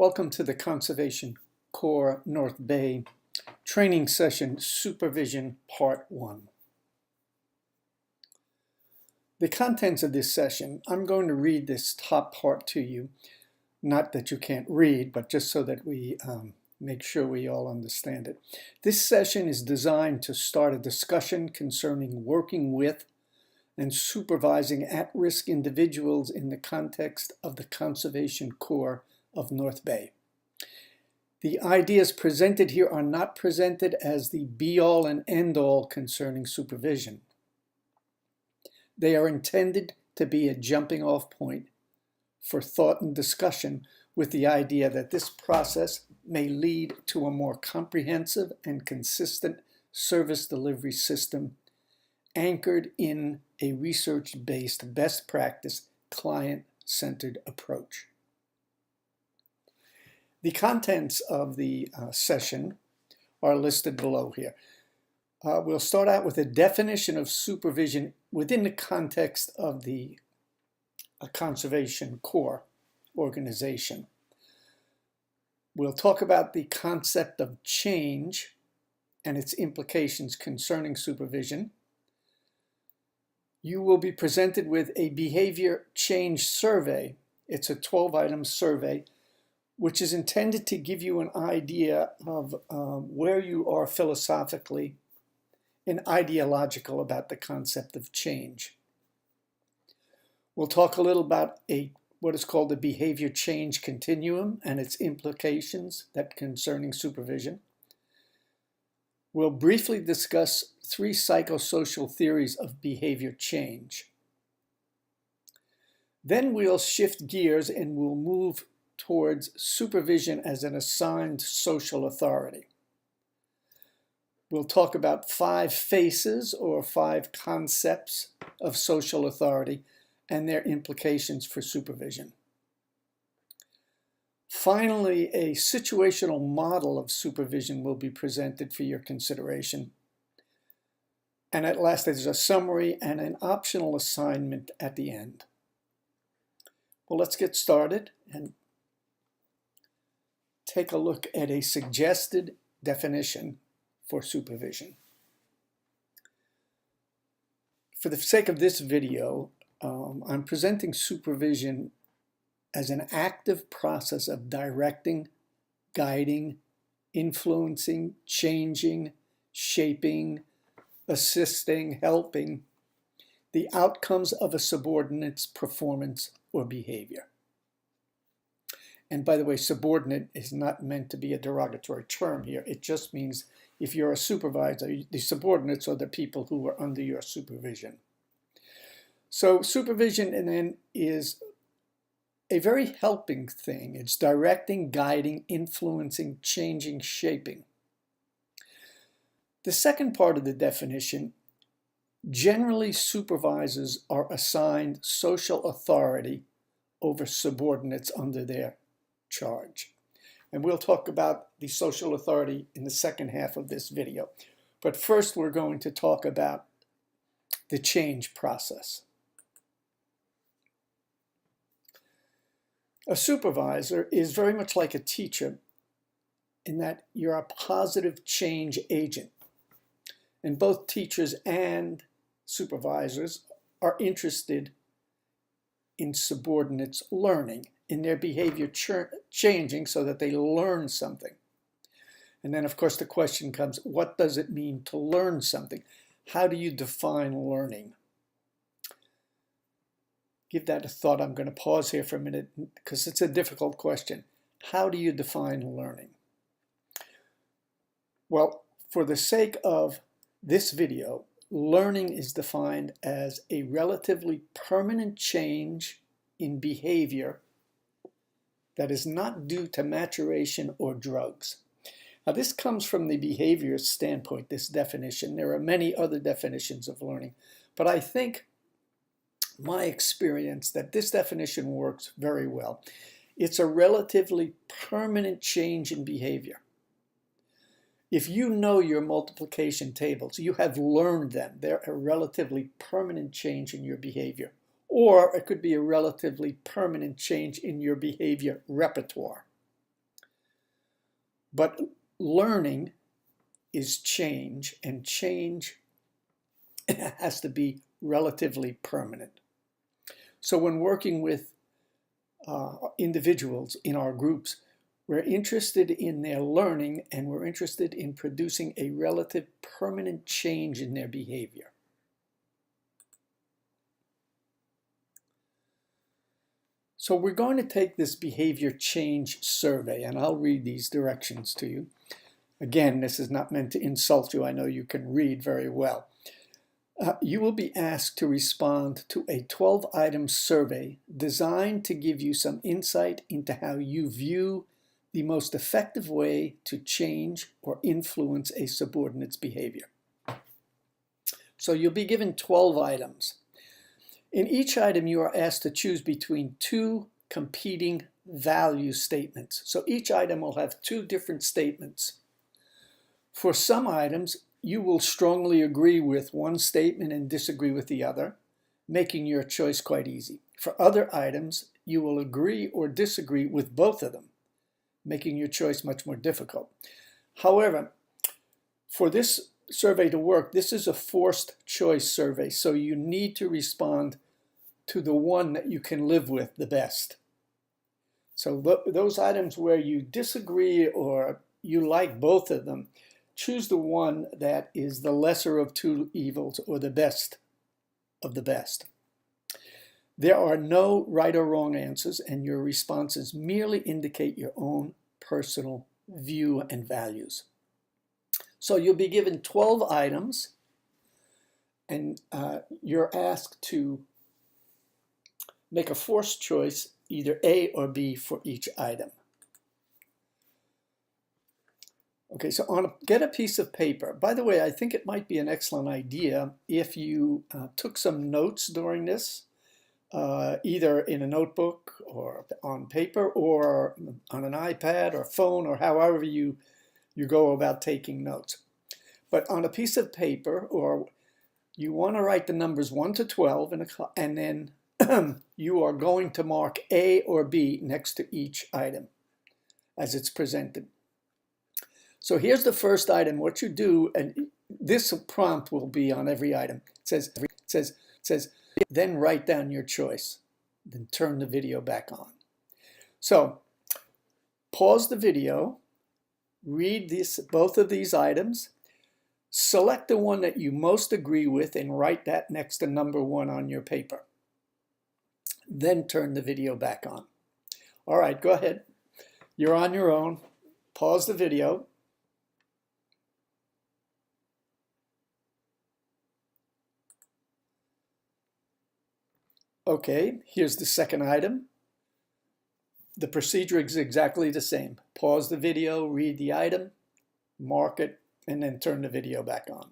Welcome to the Conservation Corps North Bay Training Session Supervision Part 1. The contents of this session, I'm going to read this top part to you. Not that you can't read, but just so that we make sure we all understand it. This session is designed to start a discussion concerning working with and supervising at-risk individuals in the context of the Conservation Corps of North Bay. The ideas presented here are not presented as the be-all and end-all concerning supervision. They are intended to be a jumping-off point for thought and discussion, with the idea that this process may lead to a more comprehensive and consistent service delivery system anchored in a research-based best practice client-centered approach. The contents of the session are listed below here. We'll start out with a definition of supervision within the context of the Conservation Corps organization. We'll talk about the concept of change and its implications concerning supervision. You will be presented with a behavior change survey. It's a 12-item survey which is intended to give you an idea of where you are philosophically and ideological about the concept of change. We'll talk a little about what is called the behavior change continuum and its implications concerning supervision. We'll briefly discuss 3 psychosocial theories of behavior change. Then we'll shift gears and we'll move towards supervision as an assigned social authority. We'll talk about 5 faces or 5 concepts of social authority and their implications for supervision. Finally, a situational model of supervision will be presented for your consideration. And at last, there's a summary and an optional assignment at the end. Well, let's get started and take a look at a suggested definition for supervision. For the sake of this video, I'm presenting supervision as an active process of directing, guiding, influencing, changing, shaping, assisting, helping the outcomes of a subordinate's performance or behavior. And by the way, subordinate is not meant to be a derogatory term here. It just means if you're a supervisor, the subordinates are the people who are under your supervision. So supervision then is a very helping thing. It's directing, guiding, influencing, changing, shaping. The second part of the definition, generally supervisors are assigned social authority over subordinates under their charge. And we'll talk about the social authority in the second half of this video. But first, we're going to talk about the change process. A supervisor is very much like a teacher in that you're a positive change agent. And both teachers and supervisors are interested in subordinates learning, in their behavior changing so that they learn something. And then, of course, the question comes, what does it mean to learn something? How do you define learning? Give that a thought. I'm going to pause here for a minute because it's a difficult question. How do you define learning? Well, for the sake of this video, learning is defined as a relatively permanent change in behavior that is not due to maturation or drugs. Now, this comes from the behaviorist standpoint, this definition. There are many other definitions of learning, but I think my experience that this definition works very well. It's a relatively permanent change in behavior. If you know your multiplication tables, you have learned them. They're a relatively permanent change in your behavior. Or it could be a relatively permanent change in your behavior repertoire. But learning is change, and change has to be relatively permanent. So when working with individuals in our groups, we're interested in their learning, and we're interested in producing a relative permanent change in their behavior. So we're going to take this behavior change survey, and I'll read these directions to you. Again, this is not meant to insult you. I know you can read very well. You will be asked to respond to a 12-item survey designed to give you some insight into how you view the most effective way to change or influence a subordinate's behavior. So you'll be given 12 items. In each item, you are asked to choose between two competing value statements. So each item will have two different statements. For some items, you will strongly agree with one statement and disagree with the other, making your choice quite easy. For other items, you will agree or disagree with both of them, making your choice much more difficult. However, for this survey to work, this is a forced choice survey, so you need to respond to the one that you can live with the best. So those items where you disagree or you like both of them, choose the one that is the lesser of two evils or the best of the best. There are no right or wrong answers, and your responses merely indicate your own personal view and values. So you'll be given 12 items, and you're asked to make a forced choice, either A or B for each item. Okay, so get a piece of paper. By the way, I think it might be an excellent idea if you took some notes during this, either in a notebook or on paper or on an iPad or phone or however you go about taking notes. But on a piece of paper, or you want to write the numbers 1 to 12, and then you are going to mark A or B next to each item as it's presented. So here's the first item. What you do, and this prompt will be on every item. It says, then write down your choice. Then turn the video back on. So pause the video, read both of these items, select the one that you most agree with and write that next to number 1 on your paper. Then turn the video back on. All right, go ahead. You're on your own. Pause the video. Okay, here's the second item. The procedure is exactly the same. Pause the video, read the item, mark it, and then turn the video back on.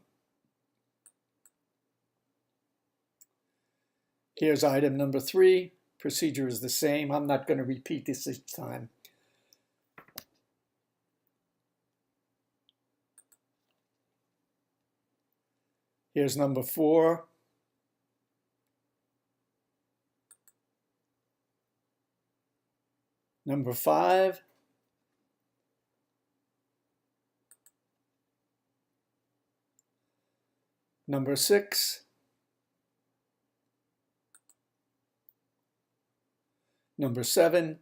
Here's item number 3. Procedure is the same. I'm not going to repeat this each time. Here's number 4. Number 5. Number 6. Number 7.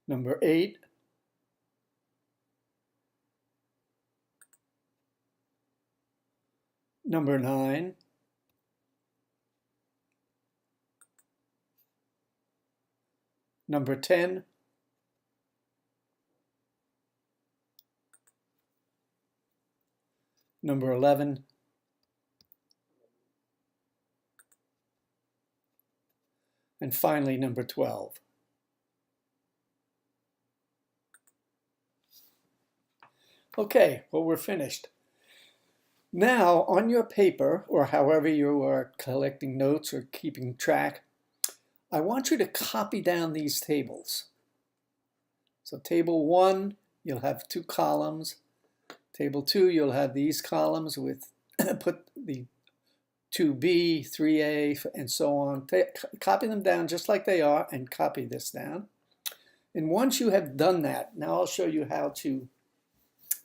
Number 8. Number 9. Number 10. Number 11. And finally, number 12. Okay, well, we're finished. Now, on your paper, or however you are collecting notes or keeping track, I want you to copy down these tables. So table 1, you'll have 2 columns. Table 2, you'll have these columns with put the 2B, 3A, and so on. Copy them down just like they are and copy this down. And once you have done that, now I'll show you how to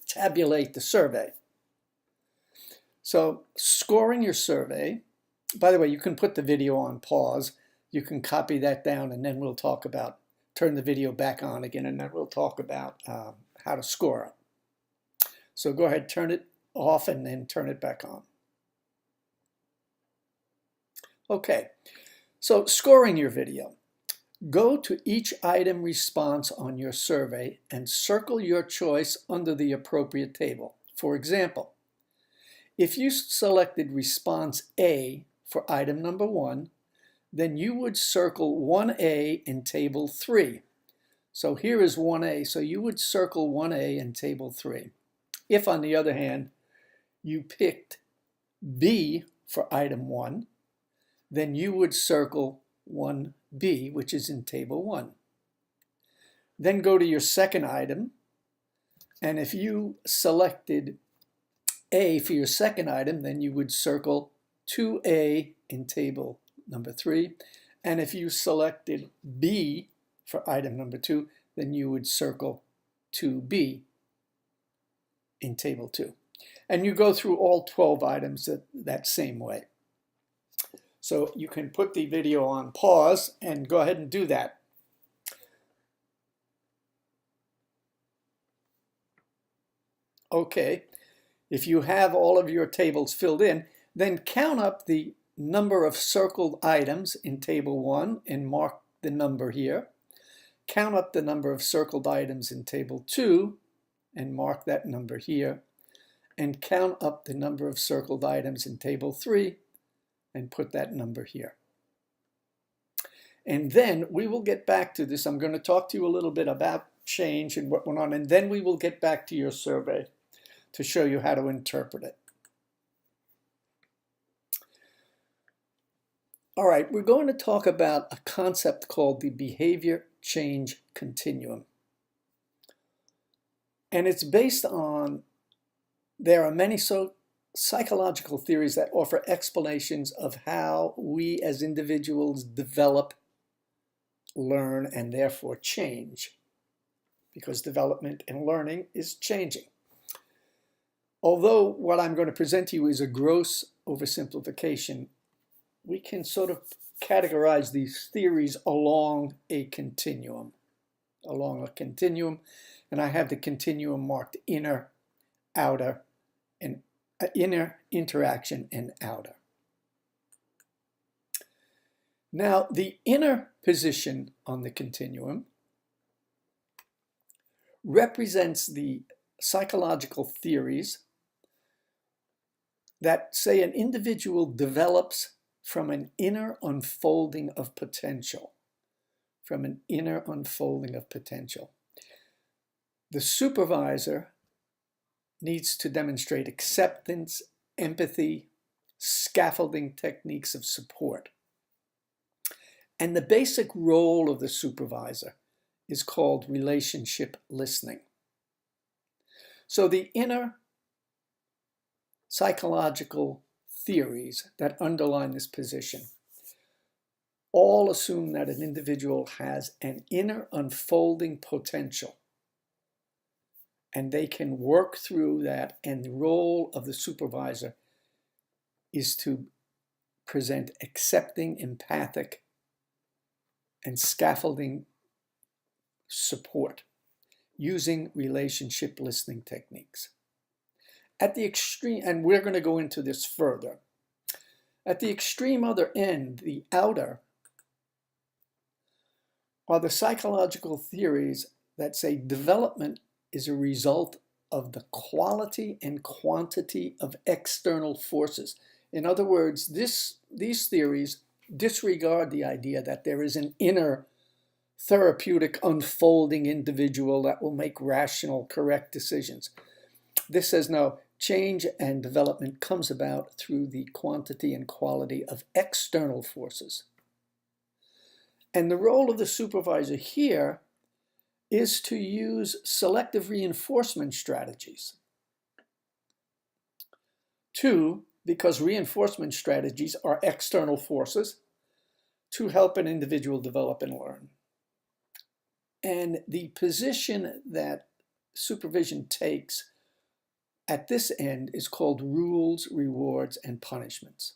tabulate the survey. So scoring your survey, by the way, you can put the video on pause. You can copy that down, and then we'll talk about, turn the video back on again, and then we'll talk about how to score it. So go ahead, turn it off, and then turn it back on. Okay, so scoring your video. Go to each item response on your survey and circle your choice under the appropriate table. For example, if you selected response A for item number 1, then you would circle 1A in table 3. So here is 1A, so you would circle 1A in table 3. If, on the other hand, you picked B for item 1, then you would circle 1B, which is in table 1. Then go to your second item, and if you selected A for your second item, then you would circle 2A in table number 3. And if you selected B for item number 2, then you would circle 2B in table 2. And you go through all 12 items that same way. So you can put the video on pause and go ahead and do that. Okay, if you have all of your tables filled in, then count up the number of circled items in table 1 and mark the number here. Count up the number of circled items in table 2 and mark that number here. And count up the number of circled items in table 3 and put that number here. And then we will get back to this. I'm going to talk to you a little bit about change and what went on, and then we will get back to your survey to show you how to interpret it. All right, we're going to talk about a concept called the behavior change continuum. And it's based on, there are many psychological theories that offer explanations of how we as individuals develop, learn, and therefore change, because development and learning is changing. Although what I'm going to present to you is a gross oversimplification, we can sort of categorize these theories along a continuum. And I have the continuum marked inner, outer, and inner, interaction, and outer. Now, the inner position on the continuum represents the psychological theories that say an individual develops from an inner unfolding of potential. The supervisor needs to demonstrate acceptance, empathy, scaffolding techniques of support. And the basic role of the supervisor is called relationship listening. So the inner psychological theories that underline this position all assume that an individual has an inner unfolding potential, and they can work through that, and the role of the supervisor is to present accepting, empathic, and scaffolding support using relationship listening techniques. At the extreme, and we're going to go into this further, at the extreme other end, the outer, are the psychological theories that say development is a result of the quality and quantity of external forces. In other words, these theories disregard the idea that there is an inner therapeutic unfolding individual that will make rational, correct decisions. This says no, change and development comes about through the quantity and quality of external forces. And the role of the supervisor here is to use selective reinforcement strategies to because reinforcement strategies are external forces to help an individual develop and learn. And the position that supervision takes at this end is called rules, rewards, and punishments.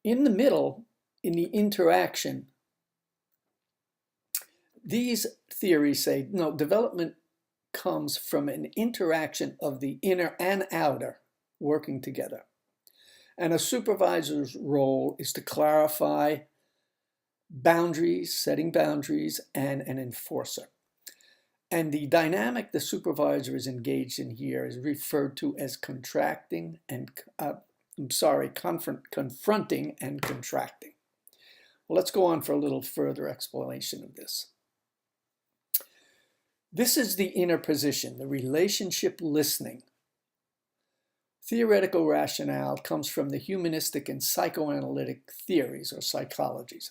In the middle, in the interaction, these theories say, no, development comes from an interaction of the inner and outer working together. And a supervisor's role is to clarify boundaries, setting boundaries, and an enforcer. And the dynamic the supervisor is engaged in here is referred to as confronting and contracting. Well, let's go on for a little further explanation of this. This is the inner position, the relationship listening. Theoretical rationale comes from the humanistic and psychoanalytic theories or psychologies.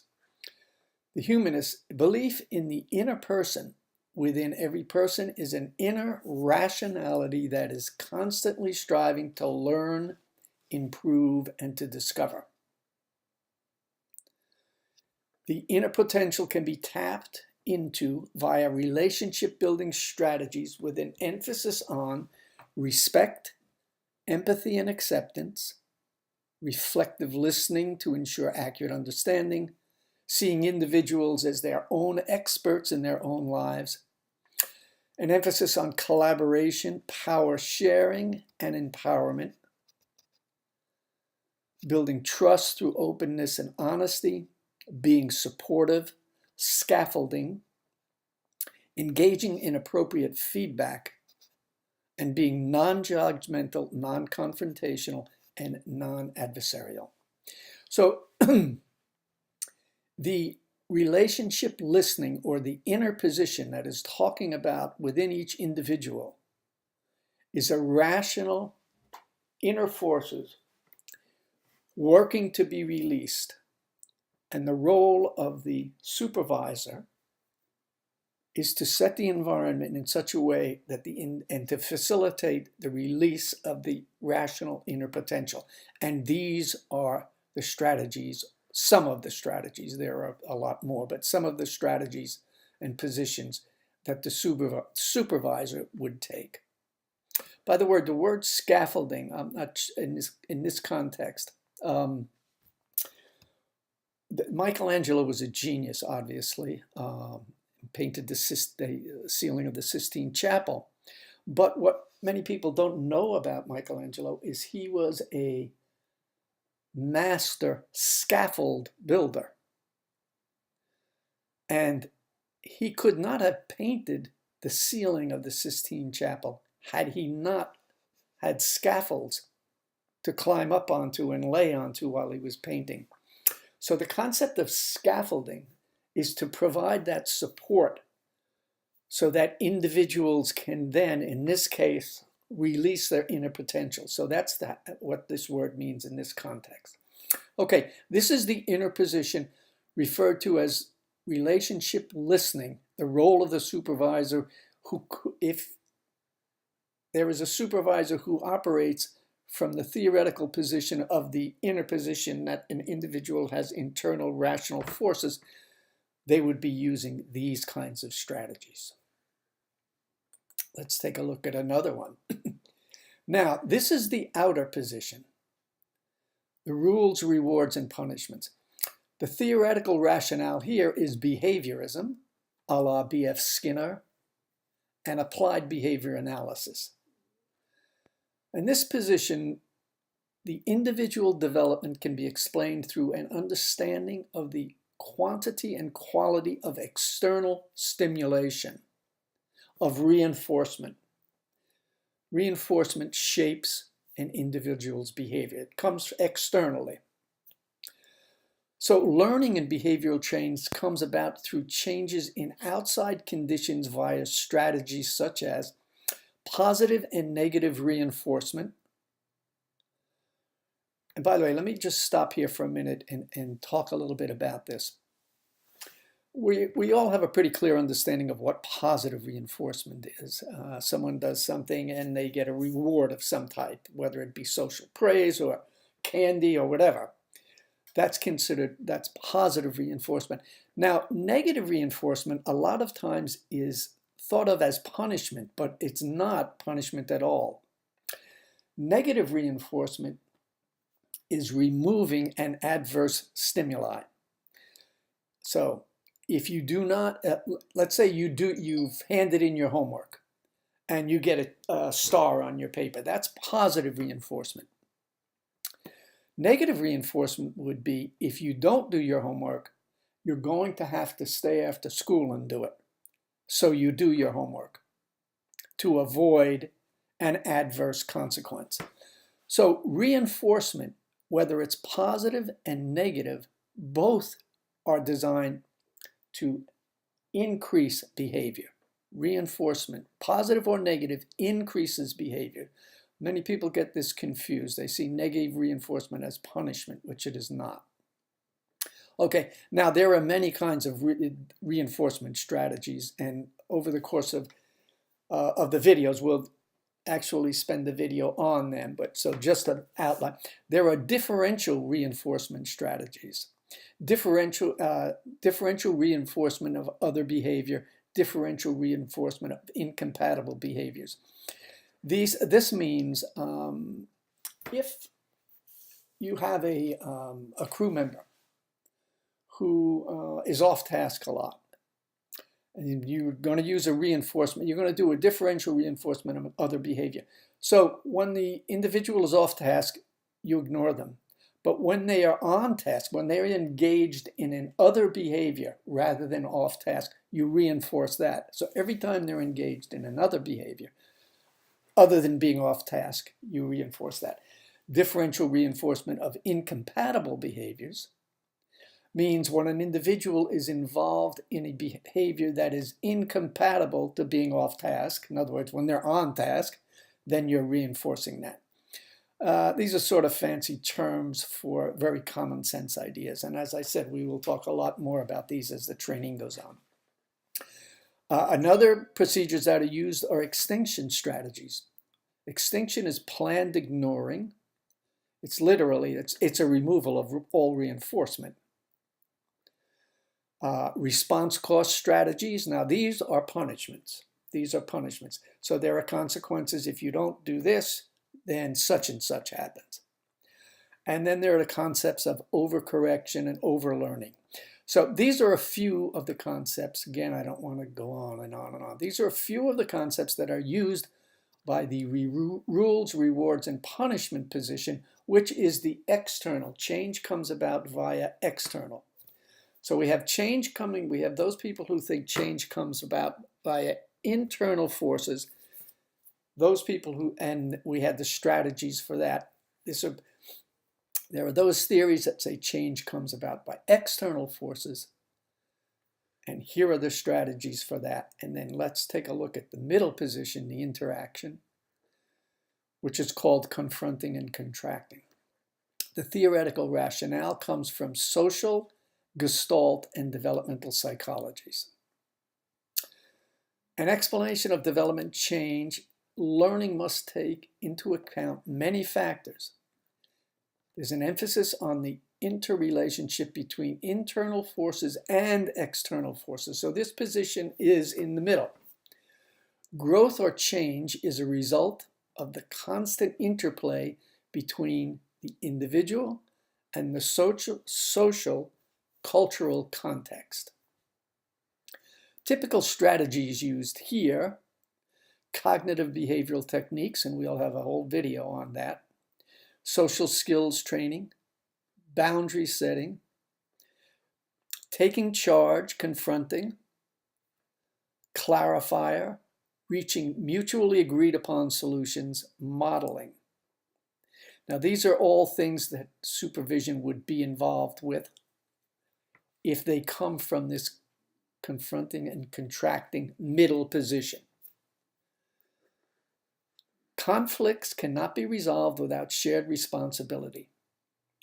The humanist belief in the inner person within every person is an inner rationality that is constantly striving to learn, improve, and to discover. The inner potential can be tapped into via relationship building strategies with an emphasis on respect, empathy and acceptance, reflective listening to ensure accurate understanding, seeing individuals as their own experts in their own lives, an emphasis on collaboration, power sharing, and empowerment, building trust through openness and honesty, being supportive, scaffolding, engaging in appropriate feedback, and being non-judgmental, non-confrontational, and non-adversarial. So the relationship listening, or the inner position that is talking about within each individual, is a rational inner forces working to be released. And the role of the supervisor is to set the environment in such a way that and to facilitate the release of the rational inner potential. And these are the strategies, some of the strategies, there are a lot more, but some of the strategies and positions that the supervisor would take. By the word scaffolding, in this context, Michelangelo was a genius, obviously, painted the ceiling of the Sistine Chapel. But what many people don't know about Michelangelo is he was a master scaffold builder. And he could not have painted the ceiling of the Sistine Chapel had he not had scaffolds to climb up onto and lay onto while he was painting. So the concept of scaffolding is to provide that support so that individuals can then, in this case, release their inner potential. So that's what this word means in this context. Okay, this is the inner position referred to as relationship listening, the role of the supervisor who, if there is a supervisor who operates from the theoretical position of the inner position that an individual has internal rational forces, they would be using these kinds of strategies. Let's take a look at another one. Now, this is the outer position, the rules, rewards, and punishments. The theoretical rationale here is behaviorism, a la B.F. Skinner, and applied behavior analysis. In this position, the individual development can be explained through an understanding of the quantity and quality of external stimulation, of reinforcement. Reinforcement shapes an individual's behavior. It comes externally. So learning and behavioral change comes about through changes in outside conditions via strategies such as positive and negative reinforcement. And by the way, let me just stop here for a minute and talk a little bit about this. we all have a pretty clear understanding of what positive reinforcement is. Someone does something and they get a reward of some type, whether it be social praise or candy or whatever. That's positive reinforcement. Now, negative reinforcement a lot of times is thought of as punishment, but it's not punishment at all. Negative reinforcement is removing an adverse stimuli. So if you do not, let's say you've handed in your homework and you get a star on your paper, that's positive reinforcement. Negative reinforcement would be if you don't do your homework, you're going to have to stay after school and do it. So you do your homework to avoid an adverse consequence. So reinforcement, whether it's positive and negative, both are designed to increase behavior. Reinforcement, positive or negative, increases behavior. Many people get this confused. They see negative reinforcement as punishment, which it is not. Okay, now there are many kinds of reinforcement strategies, and over the course of the videos, we'll actually spend the video on them, but so just an outline. There are differential reinforcement strategies. Differential reinforcement of other behavior, differential reinforcement of incompatible behaviors. This means if you have a crew member who is off task a lot, and you're going to use a reinforcement, you're going to do a differential reinforcement of other behavior. So when the individual is off task, you ignore them. But when they are on task, when they're engaged in an other behavior rather than off task, you reinforce that. So every time they're engaged in another behavior, other than being off task, you reinforce that. Differential reinforcement of incompatible behaviors means when an individual is involved in a behavior that is incompatible to being off task, in other words, when they're on task, then you're reinforcing that. These are sort of fancy terms for very common sense ideas. And as I said, we will talk a lot more about these as the training goes on. Another procedures that are used are extinction strategies. Extinction is planned ignoring. It's literally, it's a removal of all reinforcement. Response cost strategies. Now these are punishments. These are punishments. So there are consequences. If you don't do this, then such and such happens. And then there are the concepts of overcorrection and overlearning. So these are a few of the concepts. Again, I don't want to go on and on and on. These are a few of the concepts that are used by the rules, rewards, and punishment position, which is the external. Change comes about via external. So we have change coming, we have those people who think change comes about via internal forces. Those people who, and we had the strategies for that. There are those theories that say change comes about by external forces. And here are the strategies for that. And then let's take a look at the middle position, the interaction, which is called confronting and contracting. The theoretical rationale comes from social, Gestalt, and developmental psychologies. An explanation of development change, learning must take into account many factors. There's an emphasis on the interrelationship between internal forces and external forces. So this position is in the middle. Growth or change is a result of the constant interplay between the individual and the social cultural context. Typical strategies used here: cognitive behavioral techniques, and we'll have a whole video on that, social skills training, boundary setting, taking charge, confronting, clarifier, reaching mutually agreed upon solutions, modeling. Now these are all things that supervision would be involved with if they come from this confronting and contracting middle position. Conflicts cannot be resolved without shared responsibility.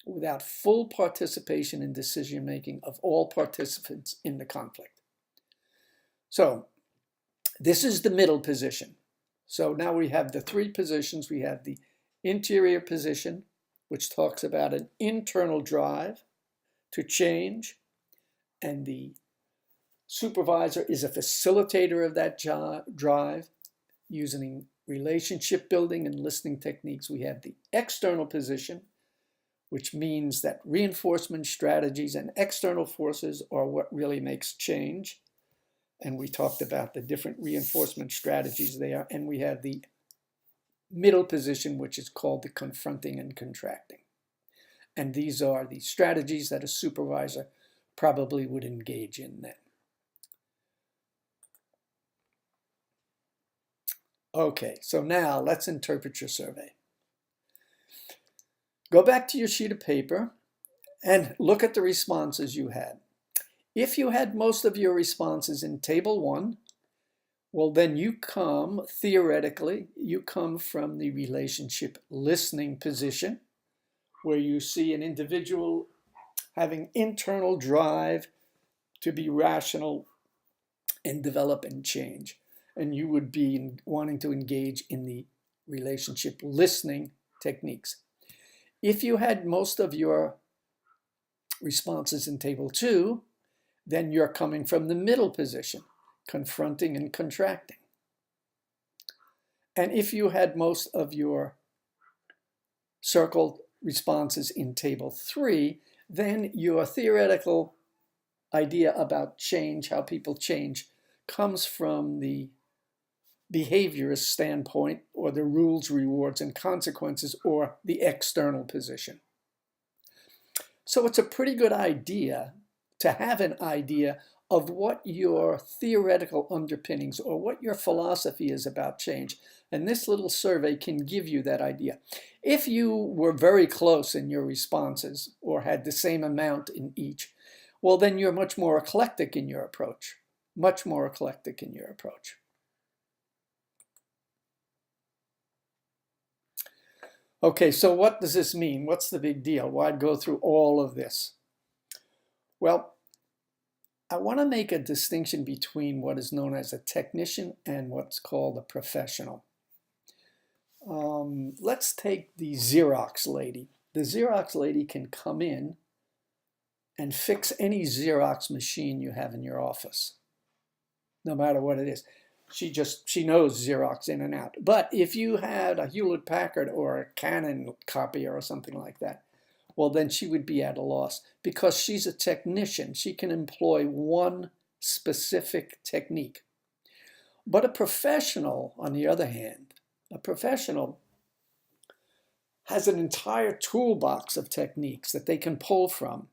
without full participation in decision-making of all participants in the conflict. So this is the middle position. So now we have the three positions. We have the interior position, which talks about an internal drive to change, and the supervisor is a facilitator of that drive using relationship building and listening techniques. We have the external position, which means that reinforcement strategies and external forces are what really makes change. And we talked about the different reinforcement strategies there. And we have the middle position, which is called the confronting and contracting. And these are the strategies that a supervisor probably would engage in then. Okay, so now let's interpret your survey. Go back to your sheet of paper and look at the responses you had. If you had most of your responses in table 1, well, then you come, theoretically, you come from the relationship listening position, where you see an individual having internal drive to be rational and develop and change. And you would be wanting to engage in the relationship listening techniques. If you had most of your responses in table 2, then you're coming from the middle position, confronting and contracting. And if you had most of your circled responses in table 3, then your theoretical idea about change, how people change, comes from the behaviorist standpoint, or the rules, rewards, and consequences, or the external position. So it's a pretty good idea to have an idea of what your theoretical underpinnings or what your philosophy is about change. And this little survey can give you that idea. If you were very close in your responses or had the same amount in each, well, then you're much more eclectic in your approach, much more eclectic in your approach. Okay, so what does this mean? What's the big deal? Why go through all of this? Well, I want to make a distinction between what is known as a technician and what's called a professional. Let's take the Xerox lady. The Xerox lady can come in and fix any Xerox machine you have in your office, no matter what it is. She knows Xerox in and out. But if you had a Hewlett-Packard or a Canon copier or something like that, well, then she would be at a loss, because she's a technician. She can employ one specific technique. But a professional, on the other hand, a professional has an entire toolbox of techniques that they can pull from.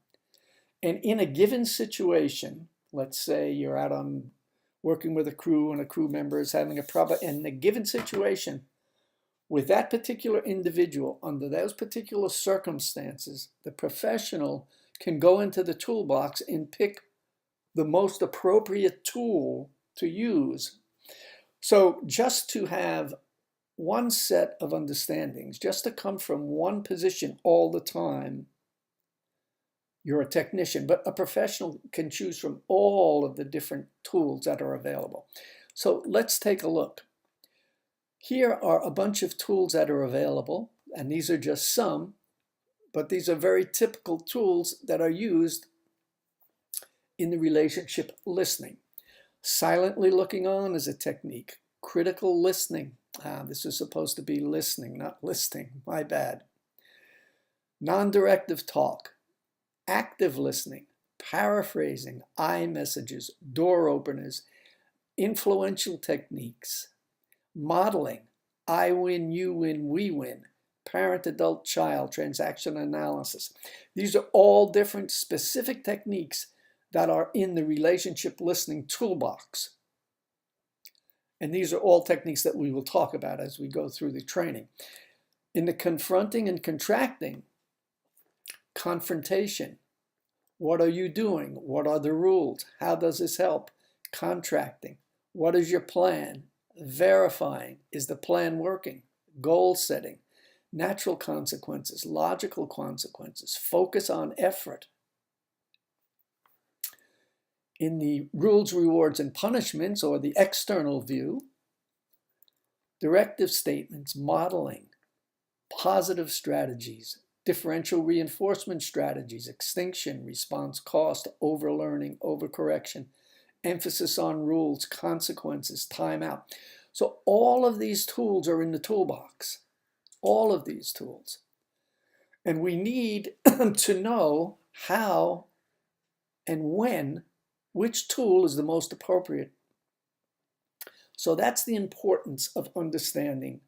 And in a given situation, let's say you're out on working with a crew and a crew member is having a problem, and in a given situation, with that particular individual, under those particular circumstances, the professional can go into the toolbox and pick the most appropriate tool to use. So just to have one set of understandings, just to come from one position all the time, you're a technician. But a professional can choose from all of the different tools that are available. So let's take a look. Here are a bunch of tools that are available, and these are just some, but these are very typical tools that are used in the relationship listening. Silently looking on is a technique. Critical listening. This is supposed to be listening, not listing. My bad. Non-directive talk. Active listening. Paraphrasing. iMessages. Door openers. Influential techniques. Modeling. I win, you win, we win. Parent, adult, child. Transaction analysis. These are all different specific techniques that are in the relationship listening toolbox. And these are all techniques that we will talk about as we go through the training. In the confronting and contracting, confrontation. What are you doing? What are the rules? How does this help? Contracting. What is your plan? Verifying. Is the plan working? Goal setting. natural consequences, logical consequences, focus on effort. In the rules, rewards, and punishments, or the external view, directive statements, modeling, positive strategies, differential reinforcement strategies, extinction, response cost, overlearning, overcorrection, emphasis on rules, consequences, timeout. So all of these tools are in the toolbox, all of these tools. And we need to know how and when, which tool is the most appropriate. So that's the importance of understanding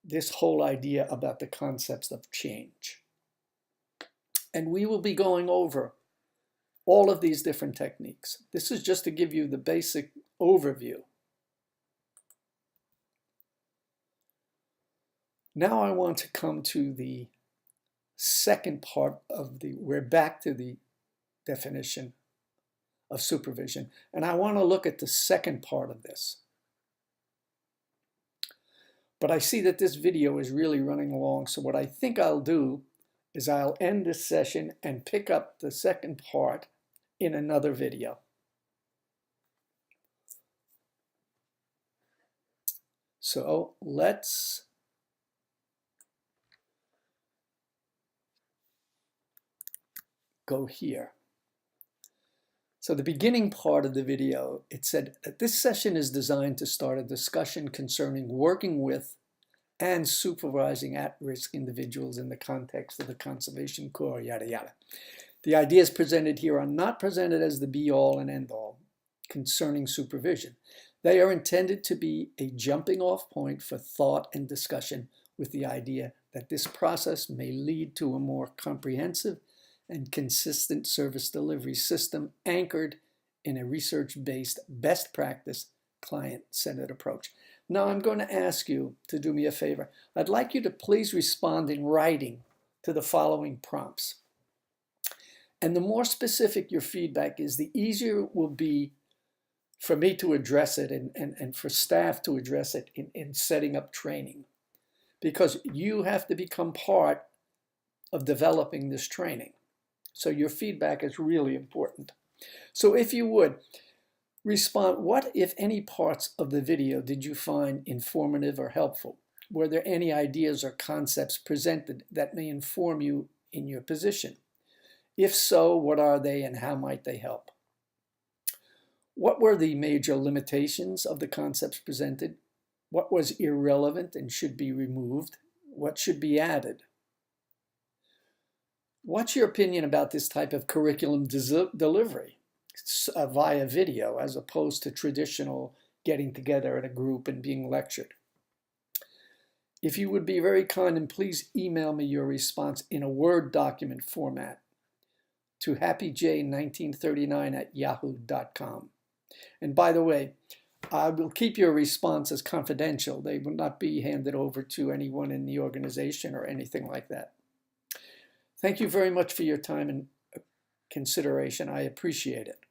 this whole idea about the concepts of change. And we will be going over all of these different techniques. This is just to give you the basic overview. Now I want to come to the second part of we're back to the definition of supervision. And I want to look at the second part of this. But I see that this video is really running long. So what I think I'll do is I'll end this session and pick up the second part in another video. So let's go here. So the beginning part of the video, it said that this session is designed to start a discussion concerning working with and supervising at-risk individuals in the context of the conservation core, yada, yada. The ideas presented here are not presented as the be-all and end-all concerning supervision. They are intended to be a jumping-off point for thought and discussion, with the idea that this process may lead to a more comprehensive and consistent service delivery system anchored in a research-based, best practice, client-centered approach. Now I'm going to ask you to do me a favor. I'd like you to please respond in writing to the following prompts. And the more specific your feedback is, the easier it will be for me to address it and for staff to address it in setting up training. Because you have to become part of developing this training. So your feedback is really important. So if you would, respond, what, if any, parts of the video did you find informative or helpful? Were there any ideas or concepts presented that may inform you in your position? If so, what are they and how might they help? What were the major limitations of the concepts presented? What was irrelevant and should be removed? What should be added? What's your opinion about this type of curriculum delivery via video as opposed to traditional getting together in a group and being lectured? If you would be very kind, and please email me your response in a Word document format to happyj1939@yahoo.com. And by the way, I will keep your responses confidential. They will not be handed over to anyone in the organization or anything like that. Thank you very much for your time and consideration. I appreciate it.